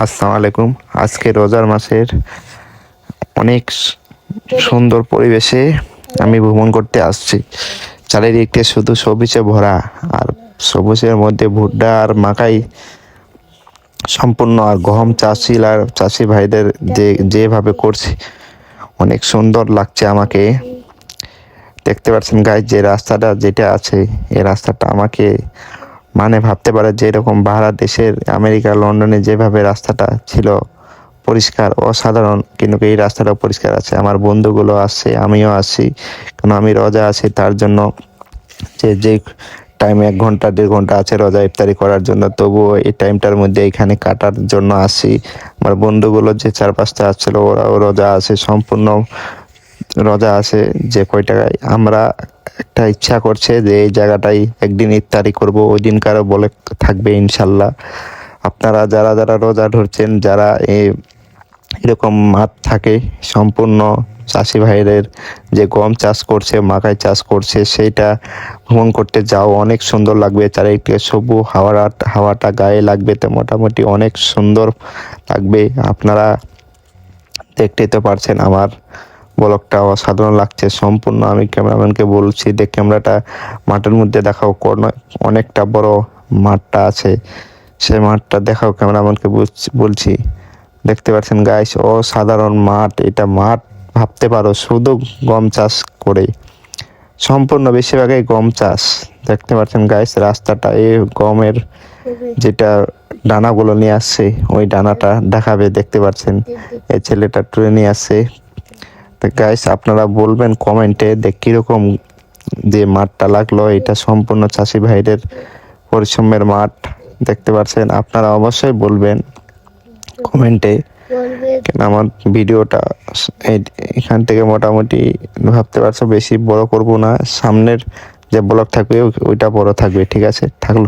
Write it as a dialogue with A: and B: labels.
A: আসসালামু আলাইকুম। আজকে রোজার মাসের অনেক সুন্দর পরিবেশে আমি ভ্রমণ করতে আসছি। চারিদিকে শুধু সবুজে ভরা, আর সবুজের মধ্যে ভুট্টা আর মাকাই সম্পূর্ণ, আর গম চাষি ভাইদের যেভাবে করছে অনেক সুন্দর লাগছে আমাকে। দেখতে পাচ্ছেন গাইজ, যে রাস্তাটা যেটা আছে এই রাস্তাটা আমাকে ভাবতে পারে যে এরকম বাহারা দেশের আমেরিকা লন্ডনে যেভাবে রাস্তাটা ছিল পরিষ্কার অসাধারণ, কিন্তু এই রাস্তাটা পরিষ্কার আছে। আমার বন্ধুগুলো আসছে, আমিও আসছি, কারণ আমি রোজা আছি তার জন্য। যে টাইম 1 ঘন্টা 1.5 ঘন্টা আছে রোজা ইফতারি করার জন্য, তবুও এই টাইমটার মধ্যে এখানে কাটার জন্য আসছি। আমার বন্ধুগুলো যে 4-5টা আসছিল ওরাও রোজা আছে, সম্পূর্ণ রোজা আছে। যে কয় টাকায় আমরা একটা ইচ্ছা করছে যে এই জায়গাটাই একদিন ইফতারি করব, ওই দিনকারও বলে থাকবে ইনশাল্লাহ। আপনারা যারা যারা রোজা ধরছেন, যারা এরকম মাঠ থাকে সম্পূর্ণ চাষি ভাইদের যে গম চাষ করছে, মাকাই চাষ করছে, সেইটা ভ্রমণ করতে যাও, অনেক সুন্দর লাগবে। চারিদিকে সবুজ হাওয়াটা গায়ে লাগবে, তো মোটামুটি অনেক সুন্দর লাগবে। আপনারা দেখতেই তো পারছেন আমার ব্লগটা অসাধারণ লাগছে সম্পূর্ণ। আমি ক্যামেরাম্যানকে বলছি যে ক্যামেরাটা মাঠের মধ্যে দেখাও, অনেকটা বড় মাঠটা আছে, সেই মাঠটা দেখাও ক্যামেরাম্যানকে বলছি। দেখতে পাচ্ছেন গাইস, অসাধারণ মাঠ। এটা মাঠ ভাবতে পারো শুধু গম চাষ করে, সম্পূর্ণ বেশিরভাগই গম চাষ। দেখতে পাচ্ছেন গাইস রাস্তাটা, এই গমের যেটা ডানাগুলো নিয়ে আসছে ওই ডানাটা দেখাবে। দেখতে পাচ্ছেন এই ছেলেটা ট্রেনে নিয়ে আসছে। তো গাইস আপনারা বলবেন কমেন্টে যে কিরকম যে মাঠটা লাগলো। এটা সম্পূর্ণ চাষি ভাইদের পরিশ্রমের মাঠ। দেখতে পাচ্ছেন, আপনারা অবশ্যই বলবেন কমেন্টে। কেন আমার ভিডিওটা এখান থেকে মোটামুটি ভাবতে পারছো বেশি বড় করব না, সামনের যে ব্লগ থাকবে ওইটা বড় থাকবে। ঠিক আছে, থাকলো।